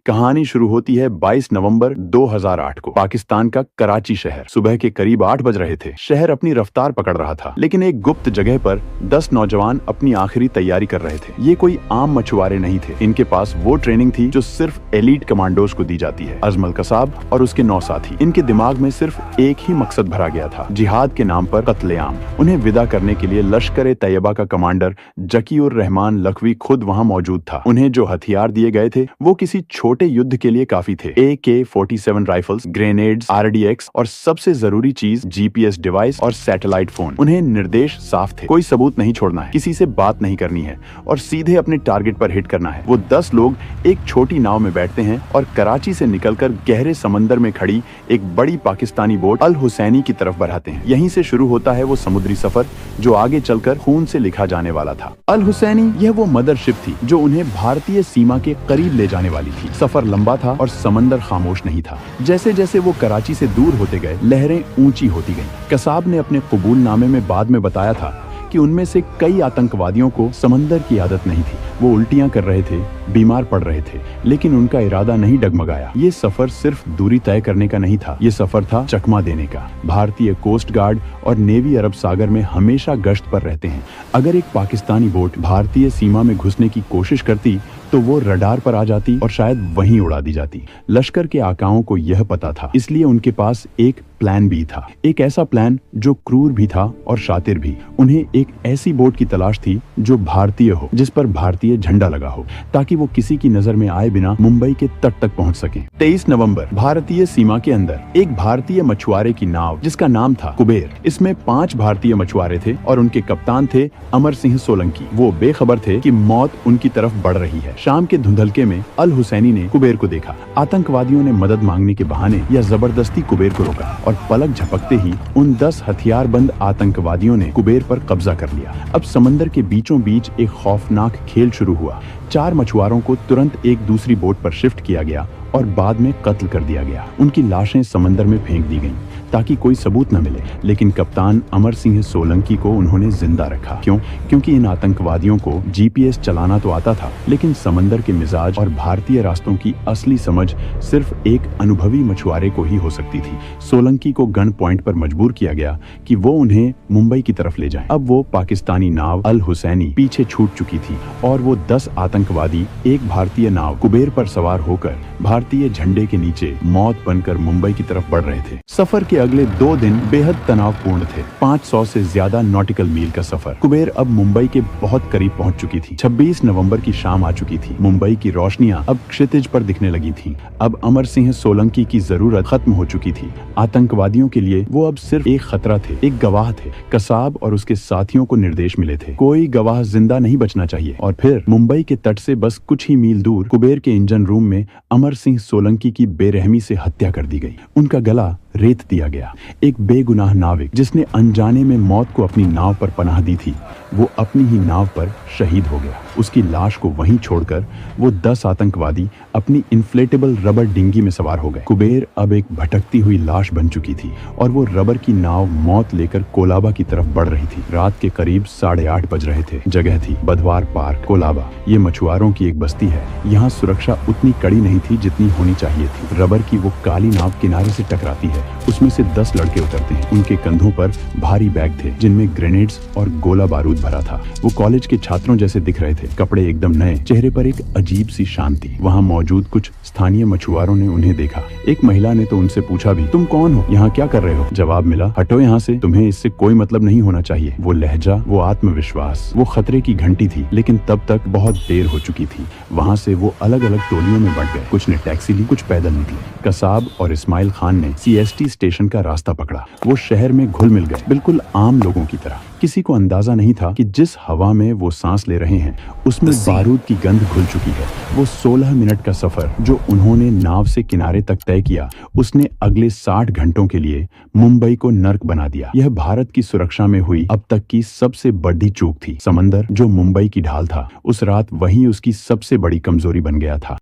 कहानी शुरू होती है 22 नवंबर 2008 को पाकिस्तान का कराची शहर। सुबह के करीब 8 बज रहे थे। शहर अपनी रफ्तार पकड़ रहा था, लेकिन एक गुप्त जगह पर 10 नौजवान अपनी आखिरी तैयारी कर रहे थे। ये कोई आम मछुआरे नहीं थे। इनके पास वो ट्रेनिंग थी जो सिर्फ एलीट कमांडोज को दी जाती है। अजमल कसाब और उसके 9 साथी। इनके दिमाग में सिर्फ एक ही मकसद भरा गया था, जिहाद के नाम पर कत्लेआम। उन्हें विदा करने के लिए लश्कर तैयबा का कमांडर जकीउर रहमान लखवी खुद वहाँ मौजूद था। उन्हें जो हथियार दिए गए थे वो किसी छोटे युद्ध के लिए काफी थे। AK-47 राइफल्स, ग्रेनेड्स, RDX और सबसे जरूरी चीज GPS डिवाइस और सैटेलाइट फोन। उन्हें निर्देश साफ थे, कोई सबूत नहीं छोड़ना है, किसी से बात नहीं करनी है और सीधे अपने टारगेट पर हिट करना है। वो 10 लोग एक छोटी नाव में बैठते हैं और कराची से निकलकर गहरे समंदर में खड़ी एक बड़ी पाकिस्तानी बोट अल हुसैनी की तरफ बढ़ाते हैं। यहीं से शुरू होता है वो समुद्री सफर जो आगे चलकर खून से लिखा जाने वाला था। अल हुसैनी यह वो मदरशिप थी जो उन्हें भारतीय सीमा के करीब ले जाने वाली थी। सफर लंबा था और समंदर खामोश नहीं था। जैसे जैसे वो कराची से दूर होते गए, लहरें ऊंची होती गईं। कसाब ने अपने कबूलनामे में बाद में बताया था कि उनमें से कई आतंकवादियों को समंदर की आदत नहीं थी। वो उल्टियां कर रहे थे, बीमार पड़ रहे थे, लेकिन उनका इरादा नहीं डगमगाया। ये सफर सिर्फ दूरी तय करने का नहीं था, ये सफर था चकमा देने का। भारतीय कोस्ट गार्ड और नेवी अरब सागर में हमेशा गश्त पर रहते हैं। अगर एक पाकिस्तानी बोट भारतीय सीमा में घुसने की कोशिश करती तो वो रडार पर आ जाती और शायद वहीं उड़ा दी जाती। लश्कर के आकाओं को यह पता था, इसलिए उनके पास एक प्लान बी था। एक ऐसा प्लान जो क्रूर भी था और शातिर भी। उन्हें एक ऐसी बोट की तलाश थी जो भारतीय हो, जिस पर भारतीय झंडा लगा हो, ताकि वो किसी की नजर में आए बिना मुंबई के तट तक पहुंच सके। 23 नवंबर भारतीय सीमा के अंदर एक भारतीय मछुआरे की नाव जिसका नाम था कुबेर। इसमें 5 भारतीय मछुआरे थे और उनके कप्तान थे अमर सिंह सोलंकी। वो बेखबर थे कि मौत उनकी तरफ बढ़ रही है। शाम के धुंधलके में अल हुसैनी ने कुबेर को देखा। आतंकवादियों ने मदद मांगने के बहाने या जबरदस्ती कुबेर को रोका और पलक झपकते ही उन 10 हथियारबंद आतंकवादियों ने कुबेर पर कब्जा कर लिया। अब समंदर के बीचों बीच एक खौफनाक खेल शुरू हुआ। 4 मछुआरों को तुरंत एक दूसरी बोट पर शिफ्ट किया गया और बाद में कत्ल कर दिया गया। उनकी लाशें समंदर में फेंक दी गईं ताकि कोई सबूत न मिले, लेकिन कप्तान अमर सिंह सोलंकी को उन्होंने जिंदा रखा। क्यों? क्योंकि इन आतंकवादियों को GPS चलाना तो आता था, लेकिन समंदर के मिजाज और भारतीय रास्तों की असली समझ सिर्फ एक अनुभवी मछुआरे को ही हो सकती थी। सोलंकी को गन पॉइंट पर मजबूर किया गया कि वो उन्हें मुंबई की तरफ ले जाए। अब वो पाकिस्तानी नाव अल हुसैनी पीछे छूट चुकी थी और वो 10 आतंकवादी एक भारतीय नाव कुबेर पर सवार होकर भारतीय झंडे के नीचे मौत बनकर मुंबई की तरफ बढ़ रहे थे। सफर के अगले 2 दिन बेहद तनावपूर्ण थे। 500 से ज्यादा नॉटिकल मील का सफर। कुबेर अब मुंबई के बहुत करीब पहुंच चुकी थी। 26 नवंबर की शाम आ चुकी थी। मुंबई की रोशनियां अब क्षितिज पर दिखने लगी थीं। अब अमर सिंह सोलंकी की जरूरत खत्म हो चुकी थी। आतंकवादियों के लिए वो अब सिर्फ एक खतरा थे, एक गवाह थे। कसाब और उसके साथियों को निर्देश मिले थे, कोई गवाह जिंदा नहीं बचना चाहिए। और फिर मुंबई के तट से बस कुछ ही मील दूर कुबेर के इंजन रूम में अमर सिंह सोलंकी की बेरहमी से हत्या कर दी गई। उनका गला रेत दिया गया। एक बेगुनाह नाविक जिसने अनजाने में मौत को अपनी नाव पर पनाह दी थी, वो अपनी ही नाव पर शहीद हो गया। उसकी लाश को वहीं छोड़कर वो 10 आतंकवादी अपनी इन्फ्लेटेबल रबर डिंगी में सवार हो गए। कुबेर अब एक भटकती हुई लाश बन चुकी थी और वो रबर की नाव मौत लेकर कोलाबा की तरफ बढ़ रही थी। रात के करीब 8:30 बज रहे थे। जगह थी बधवार पार्क, कोलाबा। ये मछुआरों की एक बस्ती है। यहाँ सुरक्षा उतनी कड़ी नहीं थी जितनी होनी चाहिए थी। रबर की वो काली नाव किनारे से टकराती है। उसमें से 10 लड़के उतरते हैं। उनके कंधों पर भारी बैग थे जिनमें ग्रेनेड्स और गोला बारूद भरा था। वो कॉलेज के छात्रों जैसे दिख रहे थे। कपड़े एकदम नए, चेहरे पर एक अजीब सी शांति। वहाँ मौजूद कुछ स्थानीय मछुआरों ने उन्हें देखा। एक महिला ने तो उनसे पूछा भी, तुम कौन हो, यहाँ क्या कर रहे हो? जवाब मिला, हटो यहाँ से, तुम्हें इससे कोई मतलब नहीं होना चाहिए। वो लहजा, वो आत्मविश्वास, वो खतरे की घंटी थी। लेकिन तब तक बहुत देर हो चुकी थी। वहाँ से वो अलग अलग टोलियों में बंट गए। कुछ ने टैक्सी ली, कुछ पैदल निकले। कसाब और इस्माइल खान ने CST स्टेशन का रास्ता पकड़ा। वो शहर में घुल मिल गए, बिल्कुल आम लोगों की तरह। किसी को अंदाजा नहीं था कि जिस हवा में वो सांस ले रहे हैं उसमें बारूद की गंध घुल चुकी है। वो 16 मिनट का सफर जो उन्होंने नाव से किनारे तक तय किया, उसने अगले 60 घंटों के लिए मुंबई को नर्क बना दिया। यह भारत की सुरक्षा में हुई अब तक की सबसे बड़ी चूक थी। समंदर जो मुंबई की ढाल था, उस रात वही उसकी सबसे बड़ी कमजोरी बन गया था।